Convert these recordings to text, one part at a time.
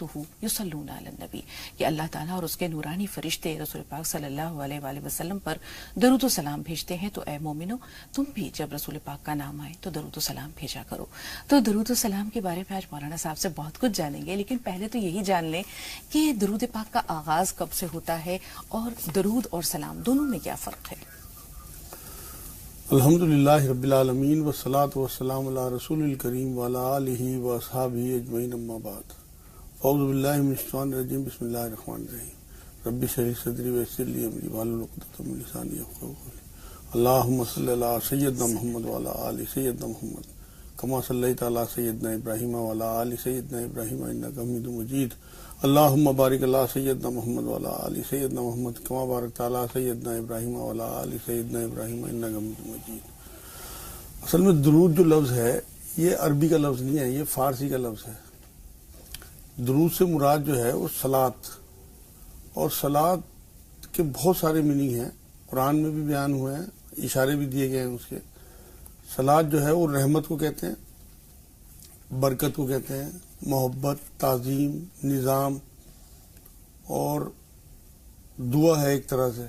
وملائکتہ یصلون علی النبی، کہ اللہ تعالیٰ اور اس کے نورانی فرشتے رسول پاک صلی اللہ علیہ وآلہ وسلم پر درود و سلام بھیجتے ہیں، تو اے مومنو تم بھی جب رسول پاک کا نام آئے تو درود و سلام بھیجا کرو۔ تو درود و سلام کے بارے میں آج مولانا صاحب سے بہت کچھ جانیں گے، لیکن پہلے تو یہی جان لیں کہ درود پاک کا آغاز کب سے ہوتا ہے اور درود اور سلام دونوں میں کیا فرق ہے؟ الحمدللہ رب العالمین والصلاة والسلام علی رسول الکریم وعلی آلہ واصحابہ اجمعین، اما بعد، اعوذ باللہ من الشیطان الرجیم، بسم اللہ الرحمن الرحیم، رب اشرح لی صدری ویسر لی امری واحلل عقدۃ من لسانی یفقہوا قولی، اللہم صلی علی سیدنا محمد وعلی آل سیدنا محمد کما صلیت علی سیدنا ابراہیم وعلی آل سیدنا ابراہیم انک حمید مجید، اللہم بارک علی سیدنا محمد وعلی آل سیدنا محمد کما بارکت علی سیدنا ابراہیم وعلی آل سیدنا ابراہیم انک حمید مجید۔ اصل میں درود جو لفظ ہے یہ عربی کا لفظ نہیں ہے، یہ فارسی کا لفظ ہے۔ درود سے مراد جو ہے وہ صلاۃ، اور صلاۃ کے بہت سارے میننگ ہیں، قرآن میں بھی بیان ہوئے ہیں، اشارے بھی دیے گئے ہیں اس کے۔ صلاۃ جو ہے وہ رحمت کو کہتے ہیں، برکت کو کہتے ہیں، محبت، تعظیم، نظام اور دعا ہے ایک طرح سے۔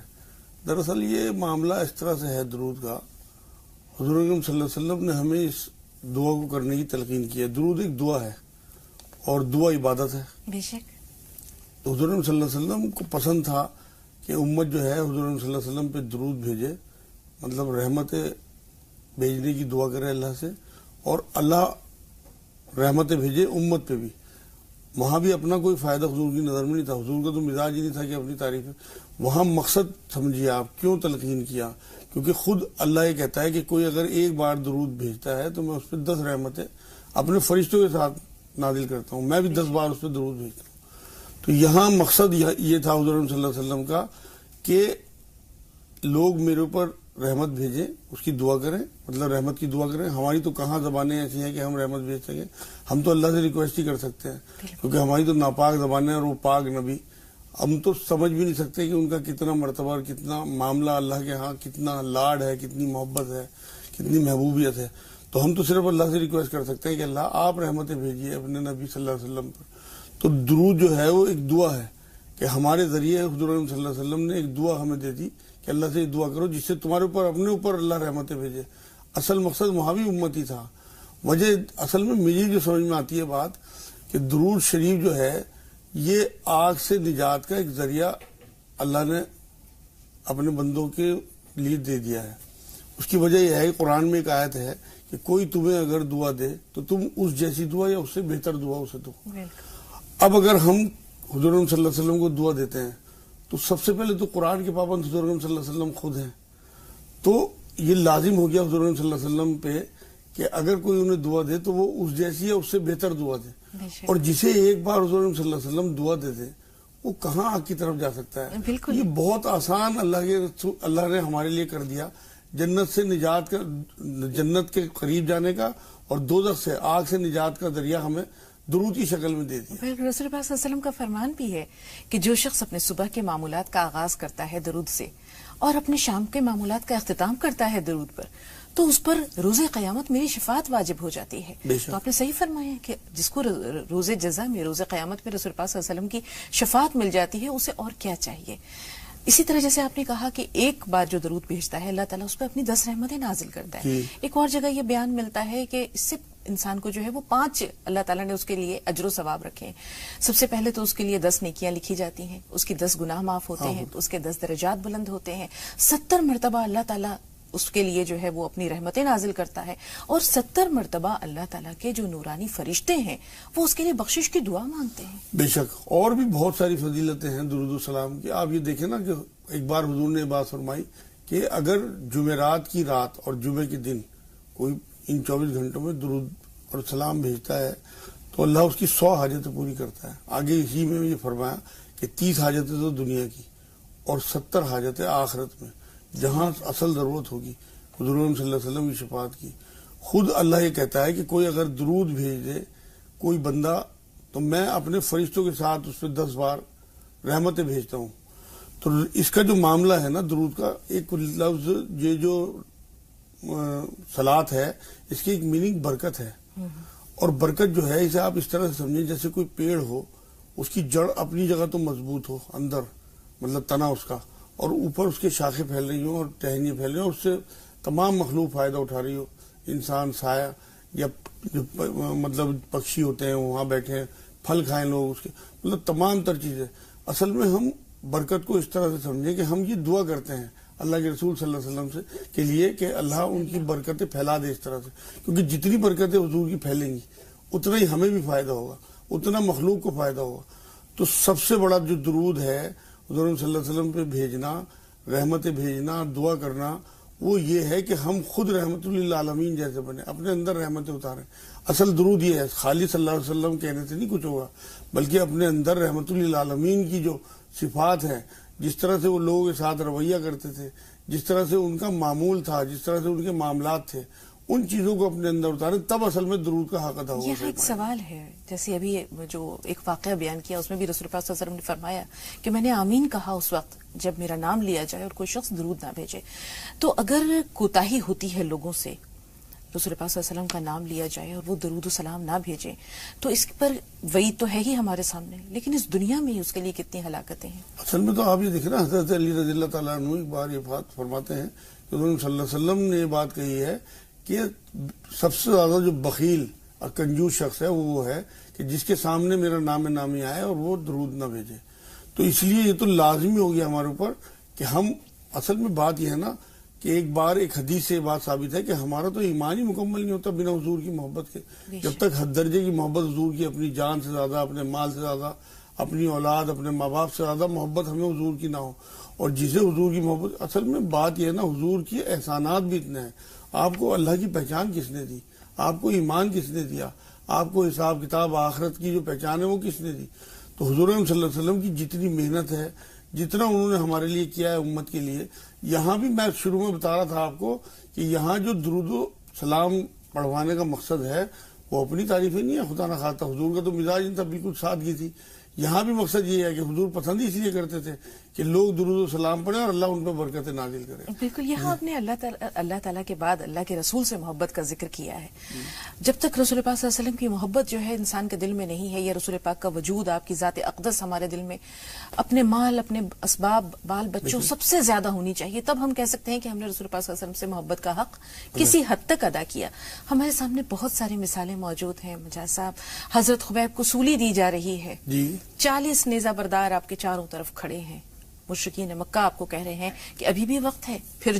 دراصل یہ معاملہ اس طرح سے ہے درود کا، حضور اکرم صلی اللہ علیہ وسلم نے ہمیں اس دعا کو کرنے کی تلقین کی ہے۔ درود ایک دعا ہے اور دعا عبادت ہے۔ بے شک حضور اکرم صلی اللہ علیہ وسلم کو پسند تھا کہ امت جو ہے حضور اکرم صلی اللہ علیہ وسلم پہ درود بھیجے، مطلب رحمت بھیجنے کی دعا کرے اللہ سے، اور اللہ رحمتیں بھیجے امت پہ بھی۔ وہاں بھی اپنا کوئی فائدہ حضور کی نظر میں نہیں تھا، حضور کا تو مزاج ہی نہیں تھا کہ اپنی تعریف ہے۔ وہاں مقصد سمجھیے آپ کیوں تلقین کیا، کیونکہ خود اللہ یہ کہتا ہے کہ کوئی اگر ایک بار درود بھیجتا ہے تو میں اس پہ 10 رحمتیں اپنے فرشتوں کے ساتھ نازل کرتا ہوں، میں بھی 10 بار اس پہ درود بھیجتا ہوں۔ تو یہاں مقصد یہ تھا حضور صلی اللہ علیہ وسلم کا کہ لوگ میرے اوپر رحمت بھیجیں، اس کی دعا کریں، مطلب رحمت کی دعا کریں۔ ہماری تو کہاں زبانیں ایسی ہیں کہ ہم رحمت بھیج سکیں، ہم تو اللہ سے ریکویسٹ ہی کر سکتے ہیں، کیونکہ ہماری تو ناپاک زبانیں ہیں اور وہ پاک نبی، ہم تو سمجھ بھی نہیں سکتے کہ ان کا کتنا مرتبہ اور کتنا معاملہ اللہ کے ہاں کتنا لاڈ ہے، کتنی محبت ہے، کتنی محبوبیت ہے۔ تو ہم تو صرف اللہ سے ریکویسٹ کر سکتے ہیں کہ اللہ آپ رحمتیں بھیجیے اپنے نبی صلی اللہ علیہ وسلم پر۔ تو درود جو ہے وہ ایک دعا ہے کہ ہمارے ذریعے حضور صلی اللہ علیہ وسلم نے ایک دعا ہمیں دے دی کہ اللہ سے دعا کرو جس سے تمہارے اوپر اپنے اوپر اللہ رحمتیں بھیجے۔ اصل مقصد وہاں بھی امت ہی تھا۔ وجہ اصل میں میری جو سمجھ میں آتی ہے بات کہ درود شریف جو ہے یہ آگ سے نجات کا ایک ذریعہ اللہ نے اپنے بندوں کے لیے دے دیا ہے۔ اس کی وجہ یہ ہے کہ قرآن میں ایک آیت ہے کہ کوئی تمہیں اگر دعا دے تو تم اس جیسی دعا یا اس سے بہتر دعا اسے دو۔ اب اگر ہم حضور صلی اللہ علیہ وسلم کو دعا دیتے ہیں تو سب سے پہلے تو قرآن کے پابند حضور صلی اللہ علیہ وسلم خود ہیں، تو یہ لازم ہو گیا حضور صلی اللہ علیہ وسلم پہ کہ اگر کوئی انہیں دعا دے تو وہ اس جیسی یا اس سے بہتر دعا دے، اور جسے ایک بار حضور صلی اللہ علیہ وسلم دعا دے دے وہ کہاں آگ کی طرف جا سکتا ہے۔ یہ بہت آسان اللہ نے ہمارے لیے کر دیا، جنت سے نجات کا، جنت کے قریب جانے کا، اور دوزخ سے آگ سے نجات کا ذریعہ ہمیں درود کی شکل میں دے دیا۔ پھر رسول پاک صلی اللہ علیہ وسلم کا فرمان بھی ہے کہ جو شخص اپنے صبح کے معمولات کا آغاز کرتا ہے درود سے اور اپنے شام کے معمولات کا اختتام کرتا ہے درود پر، تو اس پر روز قیامت میری شفاعت واجب ہو جاتی ہے۔ تو آپ نے صحیح فرمایا کہ جس کو روز جزا میں، روز قیامت میں رسول پاک صلی اللہ علیہ وسلم کی شفاعت مل جاتی ہے، اسے اور کیا چاہیے۔ اسی طرح جیسے آپ نے کہا کہ ایک بار جو درود بھیجتا ہے اللہ تعالیٰ اس پہ اپنی 10 رحمتیں نازل کرتا ہے۔ ایک اور جگہ یہ بیان ملتا ہے کہ اس سے انسان کو جو ہے وہ 5 اللہ تعالیٰ نے اس کے لیے اجر و ثواب رکھے ہیں۔ سب سے پہلے تو اس کے لیے 10 نیکیاں لکھی جاتی ہیں، اس کی 10 گناہ معاف ہوتے ہیں، تو اس کے 10 درجات بلند ہوتے ہیں۔ 70 مرتبہ اللہ تعالیٰ اس کے لیے جو ہے وہ اپنی رحمتیں نازل کرتا ہے، اور 70 مرتبہ اللہ تعالیٰ کے جو نورانی فرشتے ہیں وہ اس کے لیے بخشش کی دعا مانگتے ہیں۔ بے شک اور بھی بہت ساری فضیلتیں ہیں درود و سلام کی۔ آپ یہ دیکھیں نا کہ ایک بار حضور نے بات فرمائی کہ اگر جمعرات کی رات اور جمعے کے دن کوئی ان 24 گھنٹوں میں درود اور سلام بھیجتا ہے تو اللہ اس کی 100 حاجتیں پوری کرتا ہے۔ آگے اسی میں یہ فرمایا کہ 30 حاجتیں تو دنیا کی اور 70 حاجتیں آخرت میں، جہاں اصل ضرورت ہوگی حضور صلی اللہ علیہ وسلم کی شفاعت کی۔ خود اللہ یہ کہتا ہے کہ کوئی اگر درود بھیج دے کوئی بندہ تو میں اپنے فرشتوں کے ساتھ اس پہ 10 بار رحمتیں بھیجتا ہوں۔ تو اس کا جو معاملہ ہے نا درود کا، ایک لفظ یہ جو صلاۃ ہے اس کی ایک میننگ برکت ہے، اور برکت جو ہے اسے آپ اس طرح سے سمجھیں جیسے کوئی پیڑ ہو اس کی جڑ اپنی جگہ تو مضبوط ہو اندر، مطلب تنا اس کا، اور اوپر اس کے شاخیں پھیل رہی ہوں اور ٹہنیاں پھیل رہی ہوں، اور اس سے تمام مخلوق فائدہ اٹھا رہی ہو، انسان، سایہ، یا جو مطلب پکشی ہوتے ہیں وہاں بیٹھے ہیں، پھل کھائیں لوگ اس کے، مطلب تمام تر چیزیں۔ اصل میں ہم برکت کو اس طرح سے سمجھیں کہ ہم یہ دعا کرتے ہیں اللہ کے رسول صلی اللہ علیہ وسلم سے کے لیے کہ اللہ ان کی برکتیں پھیلا دے اس طرح سے، کیونکہ جتنی برکتیں حضور کی پھیلیں گی اتنا ہی ہمیں بھی فائدہ ہوگا، اتنا مخلوق کو فائدہ ہوگا۔ تو سب سے بڑا جو درود ہے حضور صلی اللہ علیہ وسلم پہ بھیجنا، رحمتیں بھیجنا، دعا کرنا، وہ یہ ہے کہ ہم خود رحمت للعالمین جیسے بنے، اپنے اندر رحمتیں اتاریں۔ اصل درود یہ ہے، خالی صلی اللہ علیہ وسلم کہنے سے نہیں کچھ ہوگا، بلکہ اپنے اندر رحمت للعالمین کی جو صفات ہیں، جس طرح سے وہ لوگوں کے ساتھ رویہ کرتے تھے، جس طرح سے ان کا معمول تھا، جس طرح سے ان کے معاملات تھے، ان چیزوں کو اپنے اندر اتاریں، تب اصل میں درود کا حق ادا ہوگا۔ یہاں ایک سوال ہے، جیسے ابھی جو ایک واقعہ بیان کیا اس میں بھی رسول پاک صلی اللہ علیہ وسلم نے فرمایا کہ میں نے آمین کہا اس وقت جب میرا نام لیا جائے اور کوئی شخص درود نہ بھیجے۔ تو اگر کوتاہی ہوتی ہے لوگوں سے، رسول پاک صلی اللہ علیہ وسلم کا نام لیا جائے اور وہ درود و سلام نہ بھیجیں، تو اس پر وعید تو ہے ہی ہمارے سامنے، لیکن اس دنیا میں اس کے لیے کتنی ہلاکتیں ہیں۔ اصل میں تو آپ یہ دیکھیں نا، حضرت علی رضی اللہ تعالیٰ عنہ ایک بار یہ بات فرماتے ہیں کہ انہوں نے صلی اللہ علیہ وسلم نے یہ بات کہی ہے کہ سب سے زیادہ جو بخیل اور کنجوس شخص ہے وہ ہے کہ جس کے سامنے میرا نام نامی آئے اور وہ درود نہ بھیجے۔ تو اس لیے یہ تو لازمی ہو گیا ہمارے اوپر کہ ہم، اصل میں بات یہ ہے نا کہ ایک بار ایک حدیث سے یہ بات ثابت ہے کہ ہمارا تو ایمان ہی مکمل نہیں ہوتا بنا حضور کی محبت کے۔ جب تک حد درجے کی محبت حضور کی، اپنی جان سے زیادہ، اپنے مال سے زیادہ، اپنی اولاد، اپنے ماں باپ سے زیادہ محبت ہمیں حضور کی نہ ہو، اور جسے حضور کی محبت، اصل میں بات یہ ہے نا، حضور کی احسانات بھی اتنے ہیں۔ آپ کو اللہ کی پہچان کس نے دی؟ آپ کو ایمان کس نے دیا؟ آپ کو حساب کتاب آخرت کی جو پہچان ہے وہ کس نے دی؟ تو حضور صلی اللہ علیہ وسلم کی جتنی محنت ہے، جتنا انہوں نے ہمارے لیے کیا ہے امت کے لیے، یہاں بھی میں شروع میں بتا رہا تھا آپ کو کہ یہاں جو درود و سلام پڑھوانے کا مقصد ہے وہ اپنی تعریفیں نہیں ہے، خدا نہ خواستہ حضور کا تو مزاج نہیں تھا، بالکل سادگی تھی۔ یہاں بھی مقصد یہ ہے کہ حضور پسند اس لیے کرتے تھے کہ لوگ درود و سلام پڑھیں اور اللہ ان پہ برکتیں نازل کرے۔ بالکل، یہاں آپ نے اللہ تعالیٰ کے بعد اللہ کے رسول سے محبت کا ذکر کیا ہے۔ جب تک رسول پاک صلی اللہ علیہ وسلم کی محبت جو ہے انسان کے دل میں نہیں ہے، یا رسول پاک کا وجود، آپ کی ذات اقدس ہمارے دل میں اپنے مال، اپنے اسباب، بال بچوں سب سے زیادہ ہونی چاہیے، تب ہم کہہ سکتے ہیں کہ ہم نے رسول پاک صلی اللہ علیہ وسلم سے محبت کا حق کسی حد تک ادا کیا۔ ہمارے سامنے بہت ساری مثالیں موجود ہیں مجاز صاحب۔ حضرت خبیب کو سولی دی جا رہی ہے، 40 نیزہ بردار آپ کے چاروں طرف کھڑے ہیں، مشرکین مکہ آپ کو کہہ رہے ہیں کہ ابھی بھی وقت ہے، پھر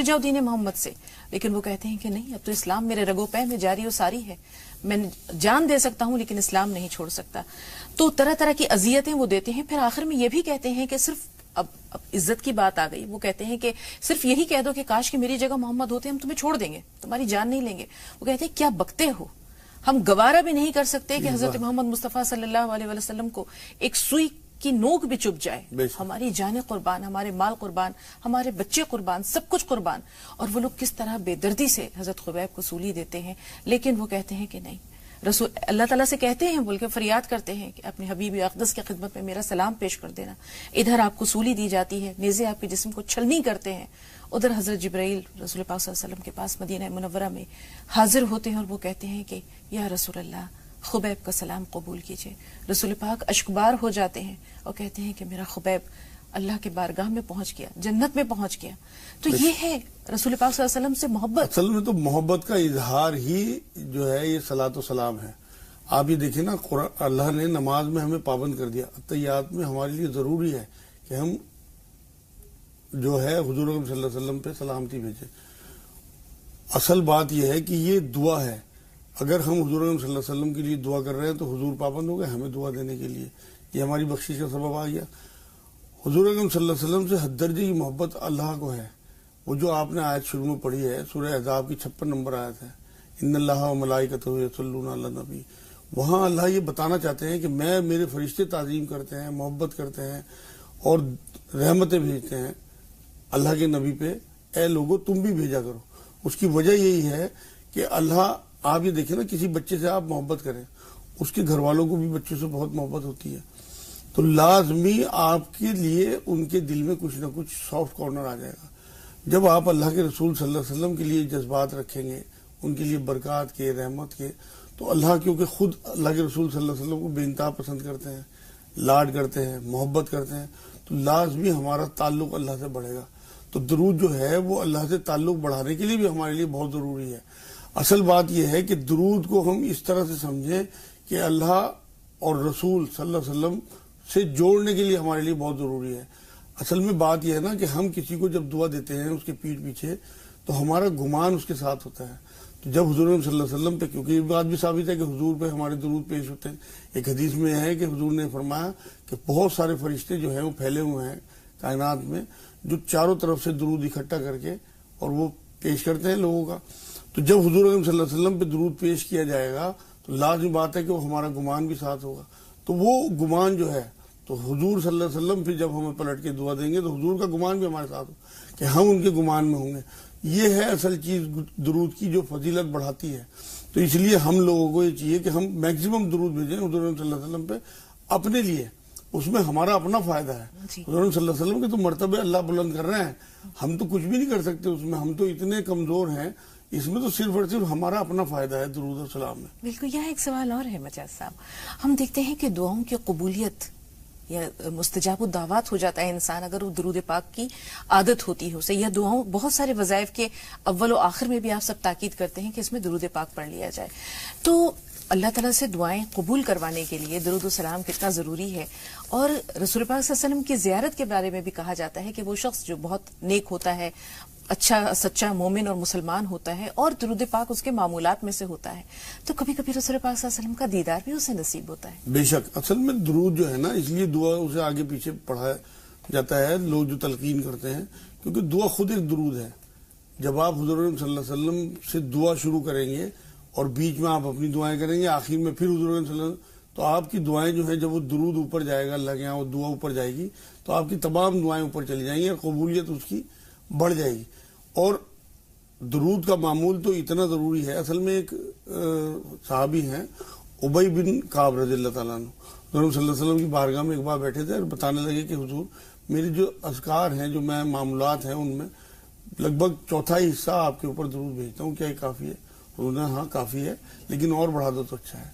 جاؤ دین محمد سے، لیکن وہ کہتے ہیں کہ نہیں، اب تو اسلام میرے رگو پہ میں جاری و ساری ہے، میں جان دے سکتا ہوں لیکن اسلام نہیں چھوڑ سکتا۔ تو طرح طرح کی اذیتیں وہ دیتے ہیں، پھر آخر میں یہ بھی کہتے ہیں کہ صرف اب عزت کی بات آ گئی، وہ کہتے ہیں کہ صرف یہی کہہ دو کہ کاش کہ میری جگہ محمد ہوتے، ہم تمہیں چھوڑ دیں گے، تمہاری جان نہیں لیں گے۔ وہ کہتے ہیں کیا بکتے ہو، ہم گوارا بھی نہیں کر سکتے کہ حضرت محمد مصطفیٰ صلی اللہ علیہ وسلم کو ایک سوئی کی نوک بھی چپ جائے، ہماری جانیں قربان، ہمارے مال قربان، ہمارے بچے قربان، سب کچھ قربان، اور وہ لوگ کس طرح بے دردی سے حضرت خبیب کو سولی دیتے ہیں، لیکن وہ کہتے ہیں کہ نہیں، رسول اللہ تعالیٰ سے کہتے ہیں، بول کے فریاد کرتے ہیں کہ اپنے حبیب اقدس کی خدمت میں میرا سلام پیش کر دینا۔ ادھر آپ کو سولی دی جاتی ہے، نیزے آپ کے جسم کو چھلنی کرتے ہیں، ادھر حضرت جبرائیل رسول پاک صلی اللہ علیہ وسلم کے پاس مدینہ منورہ میں حاضر ہوتے ہیں اور وہ کہتے ہیں کہ یا رسول اللہ، خبیب کا سلام قبول کیجئے۔ رسول پاک اشکبار ہو جاتے ہیں اور کہتے ہیں کہ میرا خبیب اللہ کے بارگاہ میں پہنچ گیا، جنت میں پہنچ گیا۔ تو یہ ہے رسول پاک صلی اللہ علیہ وسلم سے محبت۔ اصل میں تو محبت کا اظہار ہی جو ہے یہ صلاۃ و سلام ہے۔ آپ یہ دیکھیں نا، اللہ نے نماز میں ہمیں پابند کر دیا، تحیات میں ہمارے لیے ضروری ہے کہ ہم جو ہے حضور صلی اللہ علیہ وسلم پہ سلامتی بھیجیں۔ اصل بات یہ ہے کہ یہ دعا ہے، اگر ہم حضور صلی اللہ علیہ وسلم کے لیے دعا کر رہے ہیں تو حضور پابند ہو گئے ہمیں دعا دینے کے لیے، یہ ہماری بخشش کا سبب آ گیا۔ حضور صلی اللہ علیہ وسلم سے حد درجے کی محبت اللہ کو ہے، وہ جو آپ نے آیت شروع میں پڑھی ہے، سورہ احزاب کی 56 نمبر آیت ہے، ان اللہ و ملائکتہ یصلون علی النبی۔ وہاں اللہ یہ بتانا چاہتے ہیں کہ میرے فرشتے تعظیم کرتے ہیں، محبت کرتے ہیں اور رحمتیں بھیجتے ہیں اللہ کے نبی پہ، اے لوگو تم بھی بھیجا کرو۔ اس کی وجہ یہی ہے کہ اللہ، آپ یہ دیکھیں نا، کسی بچے سے آپ محبت کریں، اس کے گھر والوں کو بھی بچوں سے بہت محبت ہوتی ہے، تو لازمی آپ کے لیے ان کے دل میں کچھ نہ کچھ سافٹ کارنر آ جائے گا۔ جب آپ اللہ کے رسول صلی اللہ علیہ وسلم کے لیے جذبات رکھیں گے، ان کے لیے برکات کے، رحمت کے، تو اللہ کیونکہ خود اللہ کے رسول صلی اللہ علیہ وسلم کو بے انتہا پسند کرتے ہیں، لاڈ کرتے ہیں، محبت کرتے ہیں، تو لازمی ہمارا تعلق اللہ سے بڑھے گا. تو درود جو ہے وہ اللہ سے تعلق بڑھانے کے لیے بھی ہمارے لیے بہت ضروری ہے. اصل بات یہ ہے کہ درود کو ہم اس طرح سے سمجھیں کہ اللہ اور رسول صلی اللہ علیہ وسلم سے جوڑنے کے لیے ہمارے لیے بہت ضروری ہے. اصل میں بات یہ ہے نا کہ ہم کسی کو جب دعا دیتے ہیں اس کے پیٹھ پیچھے تو ہمارا گمان اس کے ساتھ ہوتا ہے. تو جب حضور صلی اللہ علیہ وسلم پہ، کیونکہ یہ بات بھی ثابت ہے کہ حضور پہ ہمارے درود پیش ہوتے ہیں. ایک حدیث میں ہے کہ حضور نے فرمایا کہ بہت سارے فرشتے جو ہیں وہ پھیلے ہوئے ہیں کائنات میں، جو چاروں طرف سے درود اکٹھا کر کے اور وہ پیش کرتے ہیں لوگوں کا. تو جب حضور صلی اللہ علیہ وسلم پہ درود پیش کیا جائے گا تو لازمی بات ہے کہ وہ ہمارا گمان بھی ساتھ ہوگا. تو وہ گمان جو ہے تو حضور صلی اللہ علیہ وسلم پھر جب ہمیں پلٹ کے دعا دیں گے تو حضور کا گمان بھی ہمارے ساتھ ہوگا کہ ہم ان کے گمان میں ہوں گے. یہ ہے اصل چیز درود کی جو فضیلت بڑھاتی ہے. تو اس لیے ہم لوگوں کو یہ چاہیے کہ ہم میکسیمم درود بھیجیں حضور صلی اللہ علیہ وسلم پہ اپنے لیے. اس میں ہمارا اپنا فائدہ ہے. حضور صلی اللہ علیہ وسلم کے تو مرتبے اللہ بلند کر رہے ہیں، ہم تو کچھ بھی نہیں کر سکتے اس میں، ہم تو اتنے کمزور ہیں. اس میں تو صرف اور صرف ہمارا اپنا فائدہ ہے درود و سلام میں. بالکل. یہاں ایک سوال اور ہے مجاز صاحب، ہم دیکھتے ہیں کہ دعاؤں کی قبولیت یا مستجاب الدعوات ہو جاتا ہے انسان اگر وہ درود پاک کی عادت ہوتی ہے اسے، یا دعاؤں بہت سارے وظائف کے اول و آخر میں بھی آپ سب تاکید کرتے ہیں کہ اس میں درود پاک پڑھ لیا جائے. تو اللہ تعالیٰ سے دعائیں قبول کروانے کے لیے درود و سلام کتنا ضروری ہے. اور رسول پاک صلی اللہ علیہ وسلم کی زیارت کے بارے میں بھی کہا جاتا ہے کہ وہ شخص جو بہت نیک ہوتا ہے، اچھا سچا مومن اور مسلمان ہوتا ہے اور درود پاک اس کے معمولات میں سے ہوتا ہے، تو کبھی کبھی رسول پاک صلی اللہ علیہ وسلم کا دیدار بھی اسے نصیب ہوتا ہے. بے شک. اصل میں درود جو ہے نا اس لیے دعا اسے آگے پیچھے پڑھایا جاتا ہے لوگ جو تلقین کرتے ہیں، کیونکہ دعا خود ایک درود ہے. جب آپ حضور صلی اللہ علیہ وسلم سے دعا شروع کریں گے اور بیچ میں آپ اپنی دعائیں کریں گے، آخر میں پھر حضور صلی اللہ علیہ وسلم، تو آپ کی دعائیں جو ہیں جب وہ درود اوپر جائے گا اللہ کے یہاں، وہ دعا اوپر جائے گی تو آپ کی تمام دعائیں اوپر چلی جائیں گی اور قبولیت اس کی بڑھ جائے گی. اور درود کا معمول تو اتنا ضروری ہے. اصل میں ایک صحابی ہیں ابی بن کعب رضی اللہ تعالیٰ عنہ، حضور صلی اللہ علیہ وسلم کی بارگاہ میں ایک بار بیٹھے تھے اور بتانے لگے کہ حضور میری جو اذکار ہیں، جو میں معاملات ہیں، ان میں لگ بھگ چوتھائی حصہ آپ کے اوپر درود بھیجتا ہوں، کیا یہ کافی ہے؟ حضور نے ہاں کافی ہے، لیکن اور بڑھا دو تو اچھا ہے.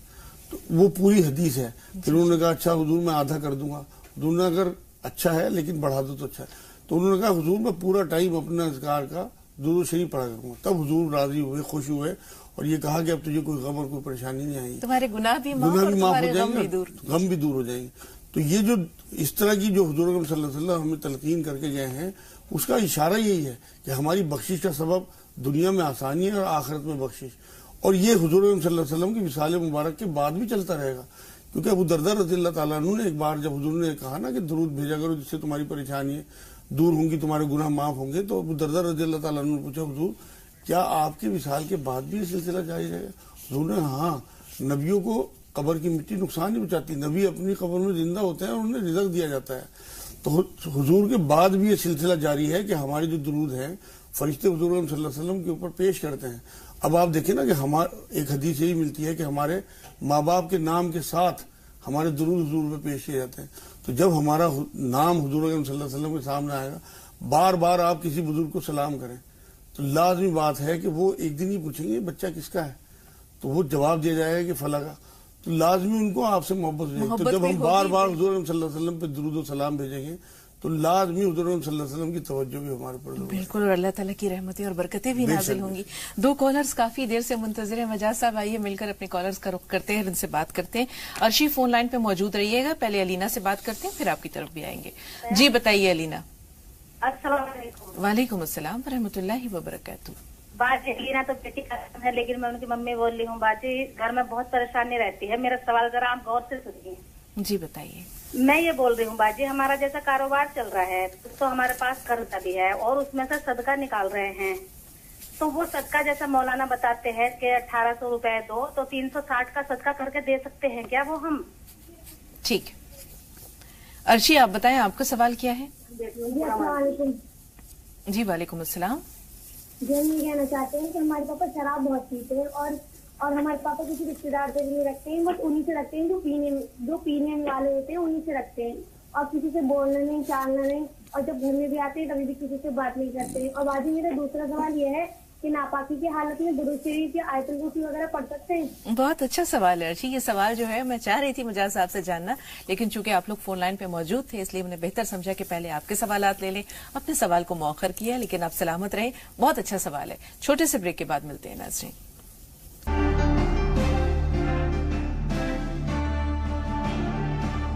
تو وہ پوری حدیث ہے. پھر انہوں نے کہا اچھا حضور میں آدھا کر دوں گا. حضور نے اگر اچھا ہے لیکن بڑھا دو تو اچھا ہے. تو انہوں نے کہا حضور میں پورا ٹائم اپنے اذکار کا درود شریف پڑھا کروں گا. تب حضور راضی ہوئے، خوش ہوئے اور یہ کہا کہ اب تجھے کوئی غم اور کوئی پریشانی نہیں آئی، تمہارے گناہ بھی معاف ہو جائیں گے، غم بھی دور ہو جائیں گے. تو یہ جو اس طرح کی جو حضور صلی اللہ علیہ وسلم ہمیں تلقین کر کے گئے ہیں، اس کا اشارہ یہی ہے کہ ہماری بخشش کا سبب دنیا میں آسانی ہے اور آخرت میں بخشش. اور یہ حضور صلی اللہ علیہ وسلم کی وصال مبارک کے بعد بھی چلتا رہے گا. کیونکہ ابو درداء رضی اللہ تعالیٰ عنہ نے ایک بار جب حضور نے کہا نا کہ درود بھیجا کرو جس سے تمہاری پریشانی دور ہوں گی، تمہارے گناہ معاف ہوں گے، تو ابو درداء رضی اللہ تعالیٰ عنہ نے پوچھا حضور کیا آپ کے وصال کے بعد بھی یہ سلسلہ جاری رہے گا؟ حضور نے ہاں، نبیوں کو قبر کی مٹی نقصان نہیں پہنچاتی، نبی اپنی قبر میں زندہ ہوتے ہیں اور انہیں رزق دیا جاتا ہے. تو حضور کے بعد بھی یہ سلسلہ جاری ہے کہ ہمارے جو درود ہیں فرشتے حضور صلی اللہ علیہ وسلم کے اوپر پیش کرتے ہیں. اب آپ دیکھیں نا کہ ایک حدیث یہی ملتی ہے کہ ہمارے ماں باپ کے نام کے ساتھ ہمارے درود حضور پہ پیش کیے جاتے ہیں. تو جب ہمارا نام حضور صلی اللہ علیہ وسلم کے سامنے آئے گا، بار بار آپ کسی بزرگ کو سلام کریں تو لازمی بات ہے کہ وہ ایک دن ہی پوچھیں گے بچہ کس کا ہے، تو وہ جواب دیا جائے گا کہ فلاں کا. تو لازمی ان کو آپ سے محبت ہو جائے گی. تو جب ہم بار بار حضور صلی اللہ علیہ وسلم پہ درود و سلام بھیجیں گے تو لازمی حضور صلی اللہ علیہ وسلم کی توجہ بھی ہمارے پر ضرور. بالکل، اور اللہ تعالیٰ کی رحمتیں اور برکتیں بھی نازل ہوں گی. دو کالرز کافی دیر سے منتظر ہیں. مجاز صاحب آئیے مل کر اپنے کالرز کا رخ کرتے ہیں، ان سے بات کرتے ہیں. ارشی فون لائن پہ موجود رہیے گا. پہلے علینا سے بات کرتے ہیں، پھر آپ کی طرف بھی آئیں گے. جی بتائیے علینا. السلام علیکم. وعلیکم السلام ورحمۃ اللہ وبرکاتہ. باجی علینا تو بیٹی کا نام ہے لیکن میں ان کی ممی بول رہی ہوں. باجی گھر میں بہت پریشانی رہتی ہے. میرا سوال ذرا آپ غور سے سنیے. جی بتائیے. میں یہ بول رہی ہوں باجی ہمارا جیسا کاروبار چل رہا ہے تو ہمارے پاس قرضہ بھی ہے اور اس میں سے صدقہ نکال رہے ہیں. تو وہ صدقہ جیسا مولانا بتاتے ہیں کہ 1800 روپے دو تو 360 کا صدقہ کر کے دے سکتے ہیں کیا وہ ہم؟ ٹھیک. ارشی آپ بتائیں آپ کا سوال کیا ہے؟ السلام علیکم. جی وعلیکم السلام. جی ہم یہ کہنا چاہتے ہیں کہ ہمارے پاپا شراب بہت پیتے ہیں اور ہمارے پاپا کسی رشتے دار سے بھی نہیں رکھتے ہیں، بس انہیں سے رکھتے ہیں جو پینے والے ہوتے ہیں انہیں سے رکھتے ہیں اور کسی سے بولنا نہیں چالنا نہیں. اور جب گھر میں بھی آتے ہیں تبھی بھی کسی سے بات نہیں کرتے. اور باجی میرا دوسرا سوال یہ ہے کہ ناپاکی کی حالت میں درود شریف یا آیت الکرسی وغیرہ پڑھ سکتے ہیں؟ بہت اچھا سوال ہے ارشی. یہ سوال جو ہے میں چاہ رہی تھی مجاز صاحب سے جاننا، لیکن چونکہ آپ لوگ فون لائن پہ موجود تھے اس لیے میں نے بہتر سمجھا کہ پہلے آپ کے سوالات لے لیں. اپنے سوال کو مؤخر کیا لیکن آپ سلامت رہیں. بہت اچھا سوال ہے. چھوٹے سے بریک کے بعد ملتے ہیں ناظرین.